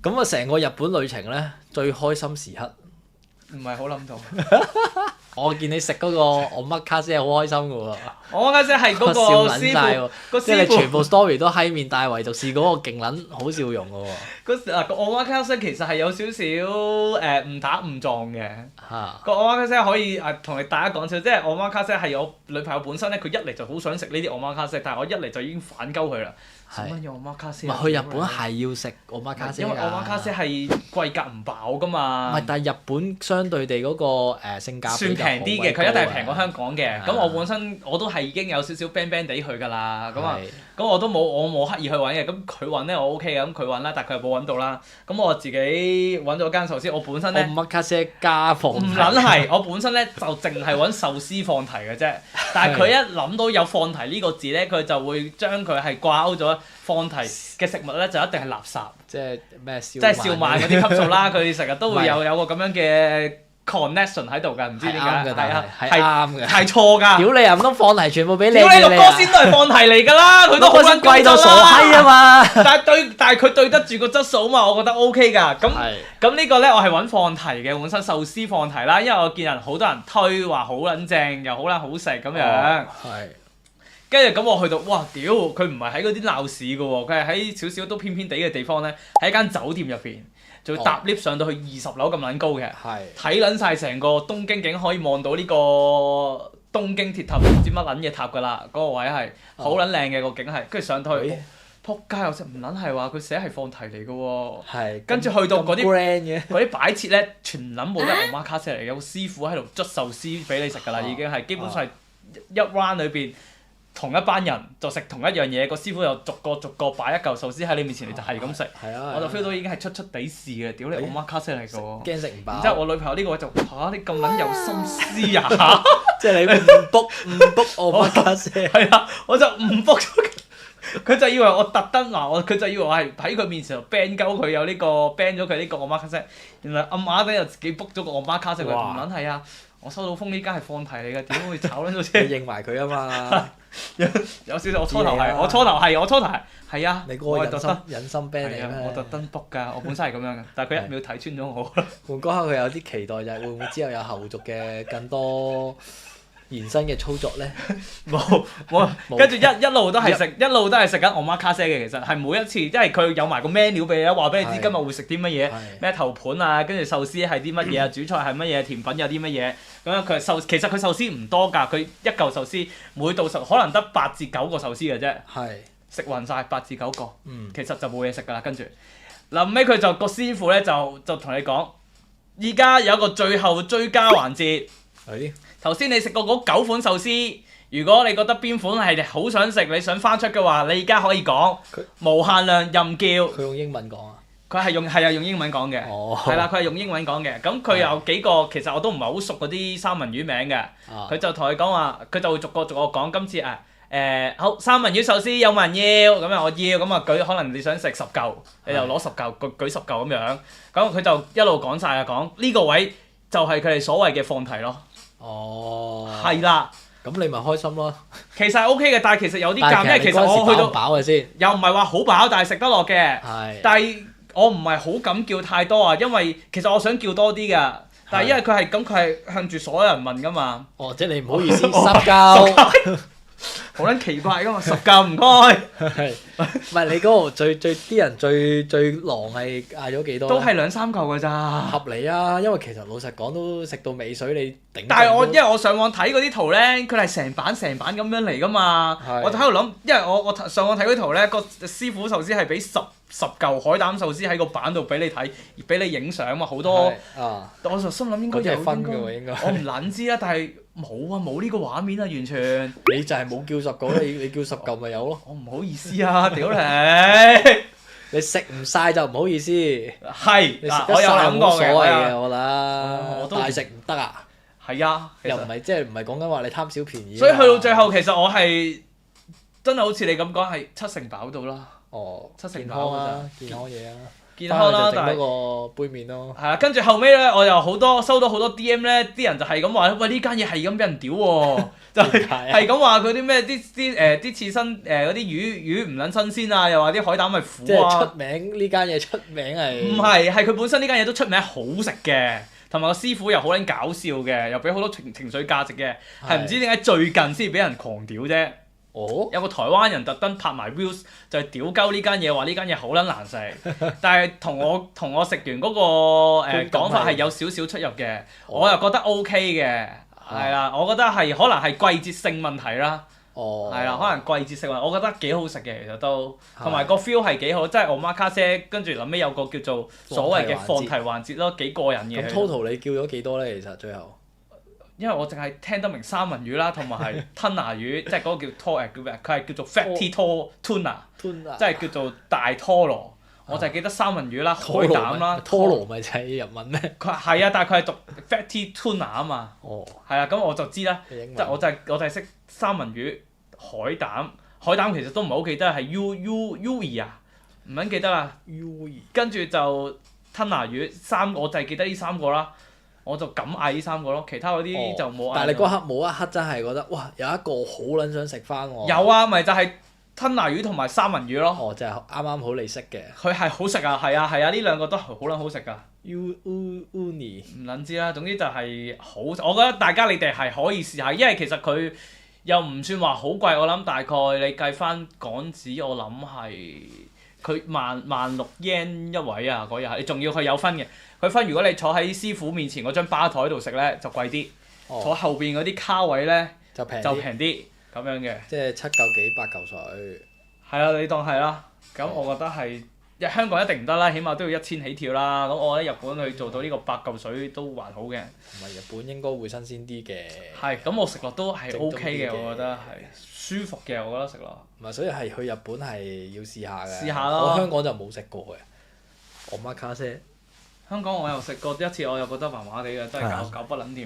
咁啊，成個日本旅程咧，最開心時刻，唔係好諗到。我見你食嗰個omakase好開心嘅喎。我嗰陣係嗰個笑撚師晒喎傅，個即係你師傅全部 story 都閪面，但係唯獨是嗰個勁撚好笑容嘅喎。個 omakase 其實係有少少誤打誤撞嘅。嚇！個 omakase 可以同大家講笑，即係 omakase 係我女朋友本身咧，佢一嚟就好想食呢啲 omakase，但係我一嚟就已經反鳩佢啦。係使乜要 omakase？唔係去日本係要食 omakase 因為 omakase 係貴格唔飽噶嘛。唔係，但係日本相對地嗰個性價比算平啲嘅，佢一定係平過香港嘅。咁係我本身我都係已經有少少 band band 地去㗎啦。咁啊係，咁我冇刻意去揾嘅。咁佢揾咧我 OK 嘅，咁佢揾啦，但係佢又冇揾到啦。咁我自己揾咗間壽司，我本身咧 omakase 加放唔撚係，我本身咧就淨係揾壽司放題嘅啫。但係佢一諗到有放題呢個字咧，佢就會將佢係掛鈎咗放題嘅食物咧，就一定係垃圾。即係咩燒？即係燒賣嗰啲級數啦，佢哋成日都會有個咁樣嘅 connection 喺度㗎，唔知點解係啊，係啱嘅。係錯㗎。屌你啊！唔通放題全部俾你？屌你六哥先都係放題嚟㗎啦，佢都好撚貴到傻閪啊嘛！但係佢對得住個質素啊嘛，我覺得 OK 㗎。係咁呢個咧，我係揾放題嘅，本身壽司放題啦，因為我見人好多人推話好撚正，又好撚好食咁樣。係。跟住咁我去到，哇！屌，佢唔係喺嗰啲鬧市㗎喎，佢係喺少少都偏偏地嘅地方咧，喺間酒店入邊，仲要搭 lift 上到去20樓咁撚高嘅，係。睇撚晒成個東京景，可以望到呢個東京鐵塔唔知乜撚嘢塔㗎啦，嗰個位係好撚靚嘅個景係，跟住上到去，撲街我真唔撚係話佢寫係放題嚟㗎喎，係。跟住去到嗰啲 grand 嘅。嗰啲擺設咧，全撚冇得 omakase 嚟嘅，有師傅喺度捽壽司俾你食㗎啦，已經係基本上係一 round 裏邊。同一班人就食同一樣嘢，個師傅又逐個擺一嚿壽司喺你面前，你就係咁食。係啊。我就 feel 到已經係出地事嘅，屌你 omakase 嚟㗎喎。驚食唔飽。然之後我女朋友呢個位就你咁撚有心思啊！即係你唔 book omakase。係啊，我就唔 book 咗佢就以為我特登佢就以為我係喺佢面前度 ban 鳩佢有呢個 ban 咗佢呢個 omakase，原來暗啞底又自己 book 咗個 omakase，佢唔撚係啊！我收到風呢間係放題嚟㗎，點會炒撚到車？你應埋佢啊嘛！有少少，我初頭係係啊！你嗰個忍心 ban 你係啊！我特登 book 㗎，我本身係咁樣嘅，但係佢一秒睇穿咗我。換嗰刻佢有啲期待就係會唔會之後有後續嘅更多延伸嘅操作咧？冇，跟住一路都係食緊 omakase 嘅，其實係每一次，因為佢有埋個 menu 俾你啦，話俾你知今日會食啲乜嘢，咩頭盤啊，跟住壽司係啲乜嘢啊，主菜係乜嘢，甜品有啲乜嘢，咁樣其實佢壽司唔多㗎，佢一嚿壽司每道可能得8至9個壽司嘅啫，食勻晒8至9個，其實就冇嘢食㗎啦，跟住臨尾佢就個師傅咧就同你講，依家有一個最後追加環節。頭先你食過嗰9款壽司，如果你覺得邊款係好想食，你想翻出嘅話，你而家可以講，無限量任叫。佢用英文講啊？佢係用英文講嘅。係啦，佢係用英文講嘅。咁佢有幾個，其實我都唔係好熟嗰啲三文魚名嘅。佢就同佢講話，佢就會逐個講。今次好三文魚壽司有冇人要？咁樣我要，咁啊舉，可能你想食10嚿，你就攞10嚿，舉10嚿咁樣。咁佢就一路講晒啊，講呢個位就係佢哋所謂嘅放題咯。係啦，咁你咪開心咯。其實係 OK 嘅，但係其實有啲尷，因為其實我去到飽嘅先，又唔係話好飽，但係食得落嘅。但係我唔係好敢叫太多啊，因為其實我想叫多啲㗎，但係因為佢係向住所有人問㗎嘛。即係你唔好意思10嚿。好撚奇怪㗎嘛，10嚿唔該。唔係你嗰度最啲人最狼係嗌咗幾多？都係2、3嚿㗎咋。合理啊，因為其實老實講都食到尾水，你頂。但係因為我上網睇嗰啲圖咧，佢係成版咁樣嚟㗎嘛。我就喺度諗，因為我上網睇嗰啲圖咧，個師傅壽司係俾10嚿海膽壽司喺個板度俾你睇，俾你影相嘛，好多。我就心諗應該有分㗎喎，應該。我唔撚知啦，但係。冇呢個畫面啊，完全。你就係冇叫10嚿，你叫10嚿咪有咯。我唔好意思啊，屌你！你食唔晒就唔好意思。係。你食得晒冇所謂嘅，我覺得。大食唔得啊。係啊。又唔係唔係講緊話你貪小便宜。所以去到最後，其實我係真係好似你咁講，係7成飽到啦。7成飽啊！健康嘢啊！健康啦，翻去就但係整多個杯麵咯。係啦，跟住後尾咧，我又收到好多 DM 咧，啲人就係咁話，喂呢間嘢係咁俾人屌喎，就係咁話佢啲咩啲刺身嗰啲魚唔撚新鮮啊，又話啲海膽咪苦即係啊。出名呢間嘢出名係。唔係，係佢本身呢間嘢都出名好食嘅，同埋個師傅又好撚搞笑嘅，又俾好多情緒價值嘅，係唔知點解最近先俾人狂屌啫。哦。有個台灣人特登拍埋 views 就係屌鳩呢間嘢，話呢間嘢好撚難食，但係同我食完嗰個講法係有少少出入嘅，我又覺得 OK 嘅，係啦，我覺得係可能係季節性問題啦，係啦，可能季節性問題，我覺得幾好食嘅其實都，同埋個 feel 係幾好，即係我媽卡姐跟住臨尾有個叫做所謂嘅放題環節咯，幾過癮嘅。咁 total 你叫咗幾多咧？其實最後。因為我淨係聽得明三文魚啦，同埋係吞拿魚，即係嗰個叫叫咩？佢係叫做 fatty tuna，即係叫做大拖羅。我就係記得三文魚啦、海膽啦。拖羅咪就係日文咩？佢係啊，但係佢係讀 fatty tuna 啊嘛。哦。係啊，咁我就知啦。即係我就係識三文魚、海膽。海膽其實都唔係好記得係 U 啊，唔撚記得啦。跟住就吞拿魚我就係記得呢三個啦。我就咁嗌呢三個咯，其他嗰啲就冇嗌。但係你嗰刻冇一刻真係覺得哇，有一個好撚想食翻喎。有啊，咪就係吞拿魚同埋三文魚咯。哦，就係啱啱好你識嘅。佢係好食啊，係啊，呢兩個都好撚好食㗎。Uni 唔撚知啦，總之就係好，我覺得大家你哋係可以試下，因為其實佢又唔算話好貴，我諗大概你計翻港紙，我諗係佢萬6 yen 一位啊嗰日係，你仲要佢有分嘅。佢分如果你坐喺師傅面前嗰張吧台度食咧就貴啲，坐後邊嗰啲卡位咧就平啲咁樣嘅。即係7嚿幾8嚿水。係啊，你當係啦。咁我覺得係香港一定唔得啦，起碼都要1000起跳啦。咁我覺得日本去做到呢個8嚿水都還好嘅。同埋日本應該會新鮮啲嘅。係，咁我食落都係 OK 嘅，我覺得係舒服嘅，我覺得食落。唔係，所以係去日本係要試下嘅。試下咯。我香港就冇食過嘅。我媽卡姐。香港我又食過一次，我又覺得麻麻地嘅，真係搞不撚掂。